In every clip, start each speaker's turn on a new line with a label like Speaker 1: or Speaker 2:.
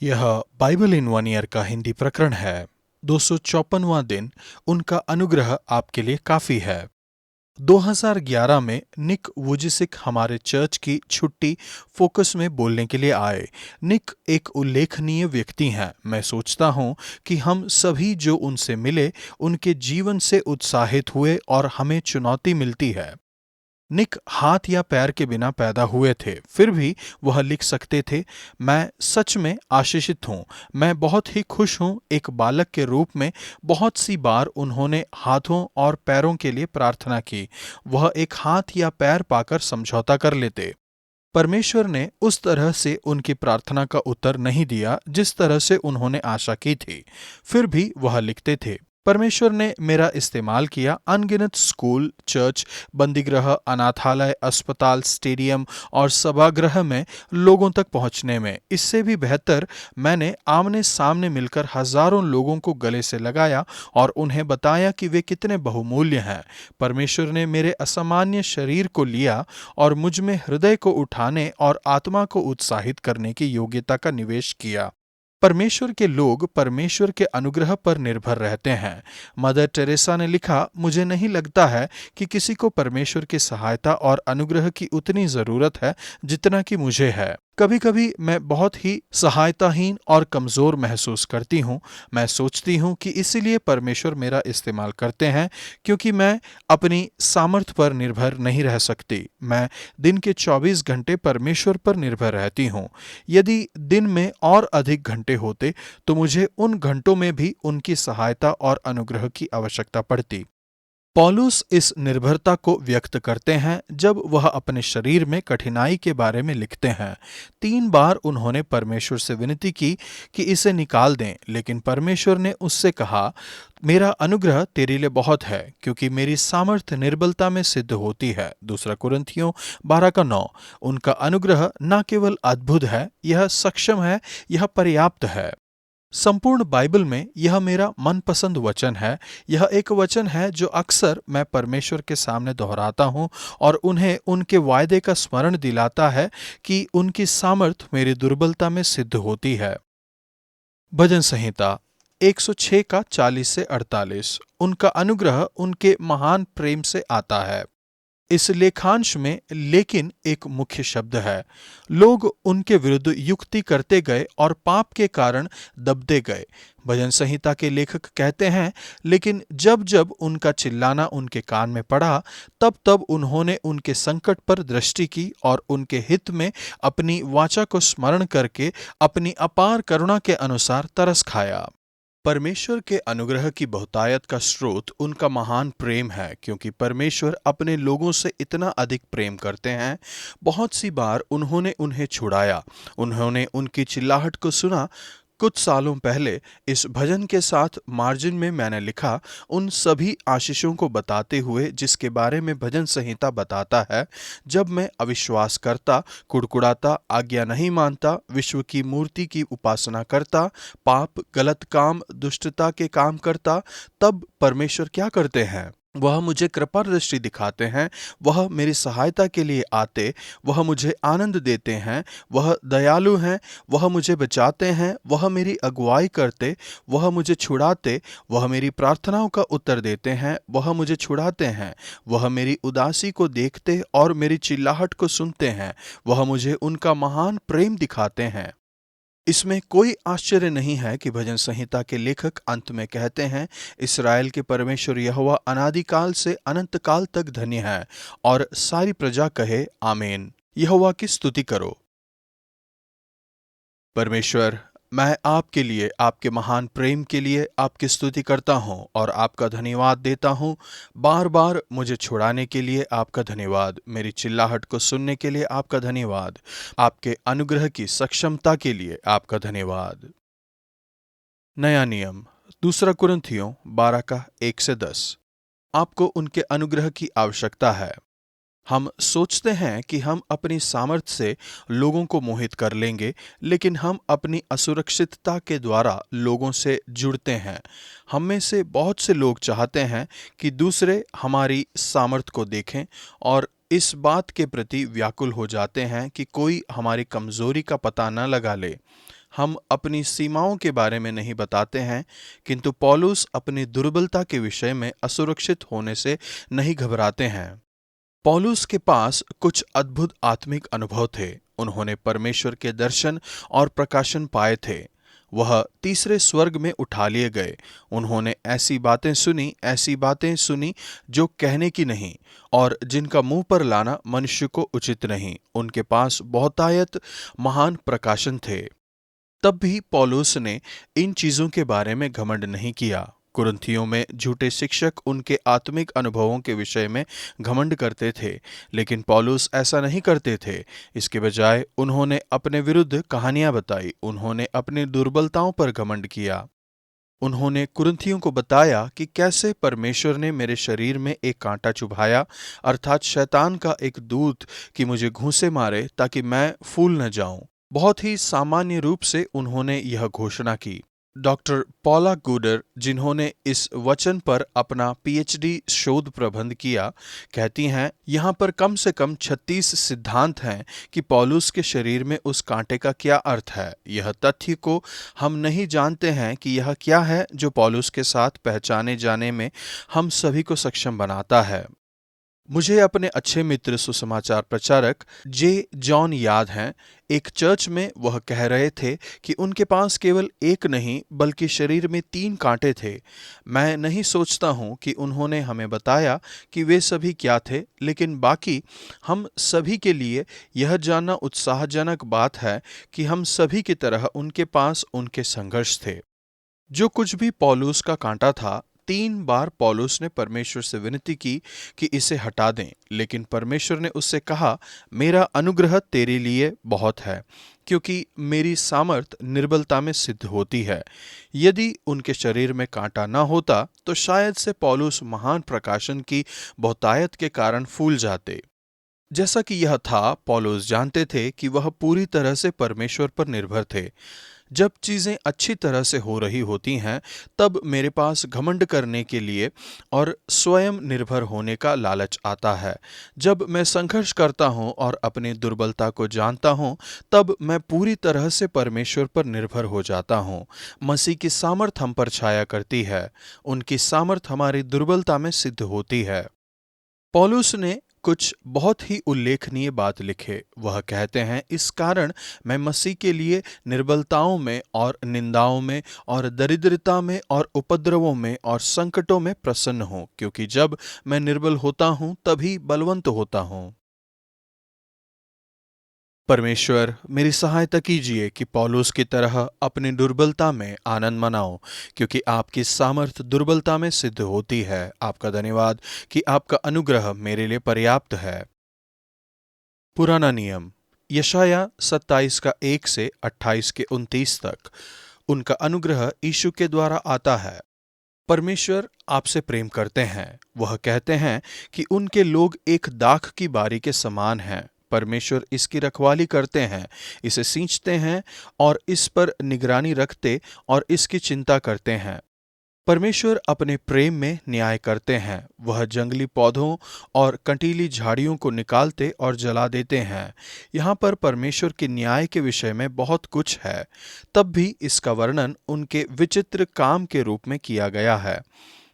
Speaker 1: यह Bible in one year का हिंदी प्रकरण है। 254वां दिन। उनका अनुग्रह आपके लिए काफी है। 2011 में निक वुजिसिक हमारे चर्च की छुट्टी फोकस में बोलने के लिए आए। निक एक उल्लेखनीय व्यक्ति हैं। मैं सोचता हूं कि हम सभी जो उनसे मिले उनके जीवन से उत्साहित हुए और हमें चुनौती मिलती है। निक हाथ या पैर के बिना पैदा हुए थे, फिर भी वह लिख सकते थे, मैं सच में आशीषित हूँ। मैं बहुत ही खुश हूँ। एक बालक के रूप में बहुत सी बार उन्होंने हाथों और पैरों के लिए प्रार्थना की। वह एक हाथ या पैर पाकर समझौता कर लेते। परमेश्वर ने उस तरह से उनकी प्रार्थना का उत्तर नहीं दिया जिस तरह से उन्होंने आशा की थी। फिर भी वह लिखते थे, परमेश्वर ने मेरा इस्तेमाल किया अनगिनत स्कूल, चर्च, बंदीगृह, अनाथालय, अस्पताल, स्टेडियम और सभागृह में लोगों तक पहुंचने में। इससे भी बेहतर, मैंने आमने सामने मिलकर हजारों लोगों को गले से लगाया और उन्हें बताया कि वे कितने बहुमूल्य हैं। परमेश्वर ने मेरे असामान्य शरीर को लिया और मुझ में हृदय को उठाने और आत्मा को उत्साहित करने की योग्यता का निवेश किया। परमेश्वर के लोग परमेश्वर के अनुग्रह पर निर्भर रहते हैं। मदर टेरेसा ने लिखा, मुझे नहीं लगता है कि किसी को परमेश्वर की सहायता और अनुग्रह की उतनी जरूरत है जितना कि मुझे है। कभी कभी मैं बहुत ही सहायताहीन और कमजोर महसूस करती हूँ। मैं सोचती हूँ कि इसीलिए परमेश्वर मेरा इस्तेमाल करते हैं, क्योंकि मैं अपनी सामर्थ्य पर निर्भर नहीं रह सकती। मैं दिन के 24 घंटे परमेश्वर पर निर्भर रहती हूँ। यदि दिन में और अधिक घंटे होते तो मुझे उन घंटों में भी उनकी सहायता और अनुग्रह की आवश्यकता पड़ती। पौलुस इस निर्भरता को व्यक्त करते हैं जब वह अपने शरीर में कठिनाई के बारे में लिखते हैं। 3 बार उन्होंने परमेश्वर से विनती की कि इसे निकाल दें, लेकिन परमेश्वर ने उससे कहा, मेरा अनुग्रह तेरे लिए बहुत है, क्योंकि मेरी सामर्थ्य निर्बलता में सिद्ध होती है। दूसरा कुरिन्थियों 12:9। उनका अनुग्रह न केवल अद्भुत है, यह सक्षम है, यह पर्याप्त है। संपूर्ण बाइबल में यह मेरा मनपसंद वचन है। यह एक वचन है जो अक्सर मैं परमेश्वर के सामने दोहराता हूँ और उन्हें उनके वायदे का स्मरण दिलाता है कि उनकी सामर्थ मेरी दुर्बलता में सिद्ध होती है। भजन संहिता 106 का 40 से 48। उनका अनुग्रह उनके महान प्रेम से आता है। इस लेखांश में लेकिन एक मुख्य शब्द है। लोग उनके विरुद्ध युक्ति करते गए और पाप के कारण दबते गए। भजन संहिता के लेखक कहते हैं, लेकिन जब जब उनका चिल्लाना उनके कान में पड़ा, तब तब उन्होंने उनके संकट पर दृष्टि की और उनके हित में अपनी वाचा को स्मरण करके अपनी अपार करुणा के अनुसार तरस खाया। परमेश्वर के अनुग्रह की बहुतायत का स्रोत उनका महान प्रेम है, क्योंकि परमेश्वर अपने लोगों से इतना अधिक प्रेम करते हैं। बहुत सी बार उन्होंने उन्हें छुड़ाया। उन्होंने उनकी चिल्लाहट को सुना। कुछ सालों पहले इस भजन के साथ मार्जिन में मैंने लिखा, उन सभी आशीषों को बताते हुए जिसके बारे में भजन संहिता बताता है, जब मैं अविश्वास करता, कुड़कुड़ाता, आज्ञा नहीं मानता, विश्व की मूर्ति की उपासना करता, पाप, गलत काम, दुष्टता के काम करता, तब परमेश्वर क्या करते हैं? वह मुझे कृपा दृष्टि दिखाते हैं, वह मेरी सहायता के लिए आते, वह मुझे आनंद देते हैं, वह दयालु हैं, वह मुझे बचाते हैं, वह मेरी अगुवाई करते, वह मुझे छुड़ाते, वह मेरी प्रार्थनाओं का उत्तर देते हैं, वह मुझे छुड़ाते हैं, वह मेरी उदासी को देखते और मेरी चिल्लाहट को सुनते हैं, वह मुझे उनका महान प्रेम दिखाते हैं। इसमें कोई आश्चर्य नहीं है कि भजन संहिता के लेखक अंत में कहते हैं, इस्राएल के परमेश्वर यहोवा अनादिकाल से अनंत काल तक धन्य है, और सारी प्रजा कहे आमीन। यहोवा की स्तुति करो। परमेश्वर, मैं आपके लिए, आपके महान प्रेम के लिए आपकी स्तुति करता हूँ और आपका धन्यवाद देता हूँ। बार बार मुझे छुड़ाने के लिए आपका धन्यवाद। मेरी चिल्लाहट को सुनने के लिए आपका धन्यवाद। आपके अनुग्रह की सक्षमता के लिए आपका धन्यवाद। नया नियम 2 कुरिन्थियों 12 का 1 से 10। आपको उनके अनुग्रह की आवश्यकता है। हम सोचते हैं कि हम अपनी सामर्थ्य से लोगों को मोहित कर लेंगे, लेकिन हम अपनी असुरक्षितता के द्वारा लोगों से जुड़ते हैं। हम में से बहुत से लोग चाहते हैं कि दूसरे हमारी सामर्थ्य को देखें और इस बात के प्रति व्याकुल हो जाते हैं कि कोई हमारी कमजोरी का पता न लगा ले। हम अपनी सीमाओं के बारे में नहीं बताते हैं, किंतु पौलुस अपनी दुर्बलता के विषय में असुरक्षित होने से नहीं घबराते हैं। पौलुस के पास कुछ अद्भुत आत्मिक अनुभव थे। उन्होंने परमेश्वर के दर्शन और प्रकाशन पाए थे। वह तीसरे स्वर्ग में उठा लिए गए। उन्होंने ऐसी बातें सुनी जो कहने की नहीं और जिनका मुंह पर लाना मनुष्य को उचित नहीं। उनके पास बहुतायत महान प्रकाशन थे। तब भी पौलुस ने इन चीजों के बारे में घमंड नहीं किया। कुरिन्थियों में झूठे शिक्षक उनके आत्मिक अनुभवों के विषय में घमंड करते थे, लेकिन पौलुस ऐसा नहीं करते थे। इसके बजाय उन्होंने अपने विरुद्ध कहानियां बताई। उन्होंने अपनी दुर्बलताओं पर घमंड किया। उन्होंने कुरिन्थियों को बताया कि कैसे परमेश्वर ने मेरे शरीर में एक कांटा चुभाया, अर्थात शैतान का एक दूत कि मुझे घूंसे मारे ताकि मैं फूल न जाऊं। बहुत ही सामान्य रूप से उन्होंने यह घोषणा की। डॉक्टर पॉला गुडर, जिन्होंने इस वचन पर अपना पीएचडी शोध प्रबंध किया, कहती हैं, यहाँ पर कम से कम 36 सिद्धांत हैं कि पौलुस के शरीर में उस कांटे का क्या अर्थ है। यह तथ्य को हम नहीं जानते हैं कि यह क्या है जो पौलुस के साथ पहचाने जाने में हम सभी को सक्षम बनाता है। मुझे अपने अच्छे मित्र सुसमाचार प्रचारक जे जॉन याद हैं। एक चर्च में वह कह रहे थे कि उनके पास केवल एक नहीं बल्कि शरीर में 3 कांटे थे। मैं नहीं सोचता हूँ कि उन्होंने हमें बताया कि वे सभी क्या थे, लेकिन बाकी हम सभी के लिए यह जानना उत्साहजनक बात है कि हम सभी की तरह उनके पास उनके संघर्ष थे। जो कुछ भी पौलुस का कांटा था, 3 बार पौलुस ने परमेश्वर से विनती की कि इसे हटा दें, लेकिन परमेश्वर ने उससे कहा, मेरा अनुग्रह तेरे लिए बहुत है, क्योंकि मेरी सामर्थ निर्बलता में सिद्ध होती है। यदि उनके शरीर में कांटा न होता तो शायद से पौलुस महान प्रकाशन की बहुतायत के कारण फूल जाते। जैसा कि यह था, पौलुस जानते थे कि वह पूरी तरह से परमेश्वर पर निर्भर थे। जब चीजें अच्छी तरह से हो रही होती हैं, तब मेरे पास घमंड करने के लिए और स्वयं निर्भर होने का लालच आता है। जब मैं संघर्ष करता हूं और अपनी दुर्बलता को जानता हूं, तब मैं पूरी तरह से परमेश्वर पर निर्भर हो जाता हूं। मसीह की सामर्थ हम पर छाया करती है। उनकी सामर्थ हमारी दुर्बलता में सिद्ध होती है। पौलुस ने कुछ बहुत ही उल्लेखनीय बात लिखे। वह कहते हैं, इस कारण मैं मसीह के लिए निर्बलताओं में और निंदाओं में और दरिद्रता में और उपद्रवों में और संकटों में प्रसन्न हूं, क्योंकि जब मैं निर्बल होता हूं तभी बलवंत होता हूं। परमेश्वर मेरी सहायता कीजिए कि पौलुस की तरह अपनी दुर्बलता में आनंद मनाऊं, क्योंकि आपकी सामर्थ दुर्बलता में सिद्ध होती है। आपका धन्यवाद कि आपका अनुग्रह मेरे लिए पर्याप्त है। पुराना नियम, यशाया 27 का 1 से 28 के 29 तक। उनका अनुग्रह यीशु के द्वारा आता है। परमेश्वर आपसे प्रेम करते हैं। वह कहते हैं कि उनके लोग एक दाख की बारी के समान हैं। परमेश्वर इसकी रखवाली करते हैं, इसे सींचते हैं और इस पर निगरानी रखते और इसकी चिंता करते हैं। परमेश्वर अपने प्रेम में न्याय करते हैं। वह जंगली पौधों और कंटीली झाड़ियों को निकालते और जला देते हैं। यहाँ पर परमेश्वर के न्याय के विषय में बहुत कुछ है, तब भी इसका वर्णन उनके विचित्र काम के रूप में किया गया है।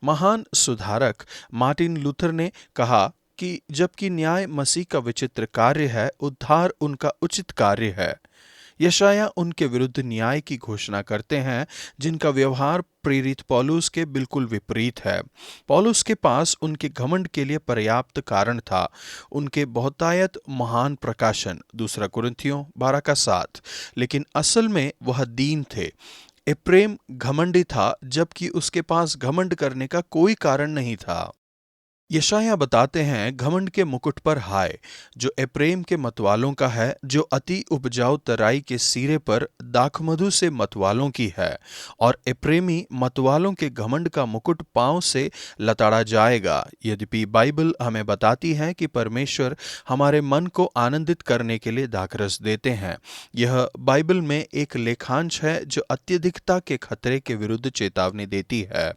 Speaker 1: महान सुधारक मार्टिन लूथर ने कहा कि जबकि न्याय मसीह का विचित्र कार्य है, उद्धार उनका उचित कार्य है। यशाया उनके विरुद्ध न्याय की घोषणा करते हैं, जिनका व्यवहार प्रेरित पौलुस के बिल्कुल विपरीत है। पौलुस के पास उनके घमंड के लिए पर्याप्त कारण था, उनके बहुतायत महान प्रकाशन, 2 कुरिन्थियों 12 का 7। लेकिन असल में वह दीन थे। एप्रेम घमंडी था, जबकि उसके पास घमंड करने का कोई कारण नहीं था। यशाया बताते हैं, घमंड के मुकुट पर हाय, जो एप्रेम के मतवालों का है, जो अति उपजाऊ तराई के सिरे पर दाखमधु से मतवालों की है। और एप्रेमी मतवालों के घमंड का मुकुट पांव से लताड़ा जाएगा। यद्यपि बाइबल हमें बताती है कि परमेश्वर हमारे मन को आनंदित करने के लिए दाखरस देते हैं। यह बाइबल में एक लेखांश है जो अत्यधिकता के खतरे के विरुद्ध चेतावनी देती है।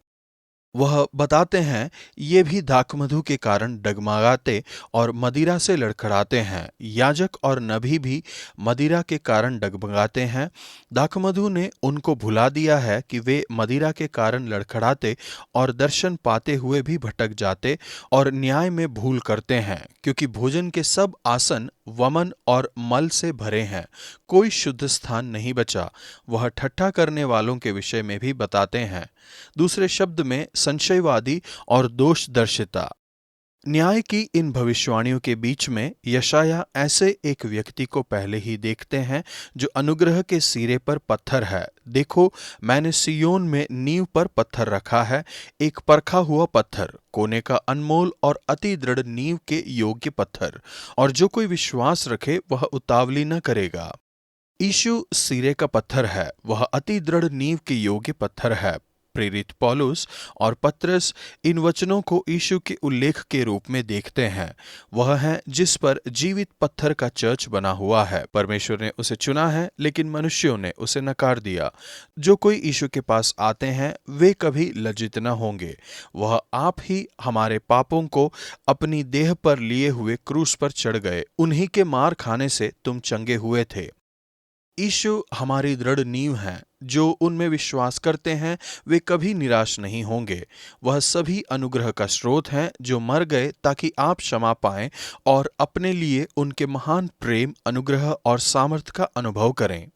Speaker 1: वह बताते हैं, ये भी दाखमधु के कारण डगमगाते और मदिरा से लड़खड़ाते हैं। याजक और नबी भी मदिरा के कारण डगमगाते हैं। दाखमधु ने उनको भुला दिया है कि वे मदिरा के कारण लड़खड़ाते और दर्शन पाते हुए भी भटक जाते और न्याय में भूल करते हैं, क्योंकि भोजन के सब आसन वमन और मल से भरे हैं, कोई शुद्ध स्थान नहीं बचा। वह ठट्ठा करने वालों के विषय में भी बताते हैं, दूसरे शब्द में संशयवादी और दोषदर्शिता। न्याय की इन भविष्यवाणियों के बीच में यशाया ऐसे एक व्यक्ति को पहले ही देखते हैं जो अनुग्रह के सिरे पर पत्थर है। देखो, मैंने सियोन में नींव पर पत्थर रखा है, एक परखा हुआ पत्थर, कोने का अनमोल और अति दृढ़ नींव के योग्य पत्थर, और जो कोई विश्वास रखे वह उतावली न करेगा। यीशु सिरे का पत्थर है, वह अति दृढ़ नींव के योग्य पत्थर है। प्रेरित पौलुस और पतरस इन वचनों को यीशु के उल्लेख के रूप में देखते हैं। वह है जिस पर जीवित पत्थर का चर्च बना हुआ है। परमेश्वर ने उसे चुना है, लेकिन मनुष्यों ने उसे नकार दिया। जो कोई यीशु के पास आते हैं वे कभी लज्जित न होंगे। वह आप ही हमारे पापों को अपनी देह पर लिए हुए क्रूस पर चढ़ गए, उन्हीं के मार खाने से तुम चंगे हुए थे। यीशु हमारी दृढ़ नींव है। जो उनमें विश्वास करते हैं वे कभी निराश नहीं होंगे। वह सभी अनुग्रह का स्रोत हैं जो मर गए ताकि आप क्षमा पाएं और अपने लिए उनके महान प्रेम, अनुग्रह और सामर्थ्य का अनुभव करें।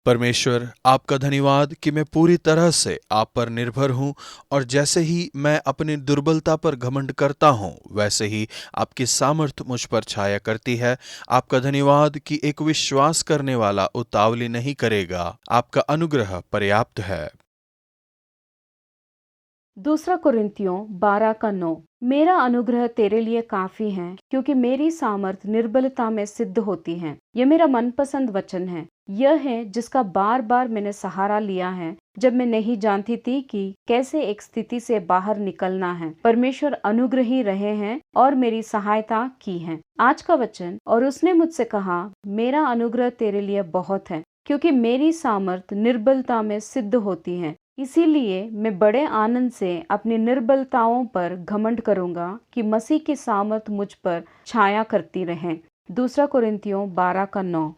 Speaker 1: परमेश्वर, आपका धन्यवाद कि मैं पूरी तरह से आप पर निर्भर हूँ, और जैसे ही मैं अपनी दुर्बलता पर घमंड करता हूँ वैसे ही आपकी सामर्थ्य मुझ पर छाया करती है। आपका धन्यवाद कि एक विश्वास करने वाला उतावली नहीं करेगा। आपका अनुग्रह पर्याप्त है।
Speaker 2: दूसरा कुरिन्थियों 12:9। मेरा अनुग्रह तेरे लिए काफी है, क्योंकि मेरी सामर्थ निर्बलता में सिद्ध होती है। यह मेरा मनपसंद वचन है। यह है जिसका बार बार मैंने सहारा लिया है जब मैं नहीं जानती थी कि कैसे एक स्थिति से बाहर निकलना है। परमेश्वर अनुग्रही रहे हैं और मेरी सहायता की है। आज का वचन, और उसने मुझसे कहा, मेरा अनुग्रह तेरे लिए बहुत है, क्योंकि मेरी सामर्थ निर्बलता में सिद्ध होती है। इसीलिए मैं बड़े आनंद से अपनी निर्बलताओं पर घमंड करूंगा कि मसीह की सामर्थ मुझ पर छाया करती रहे। दूसरा कुरिन्थियों 12:9।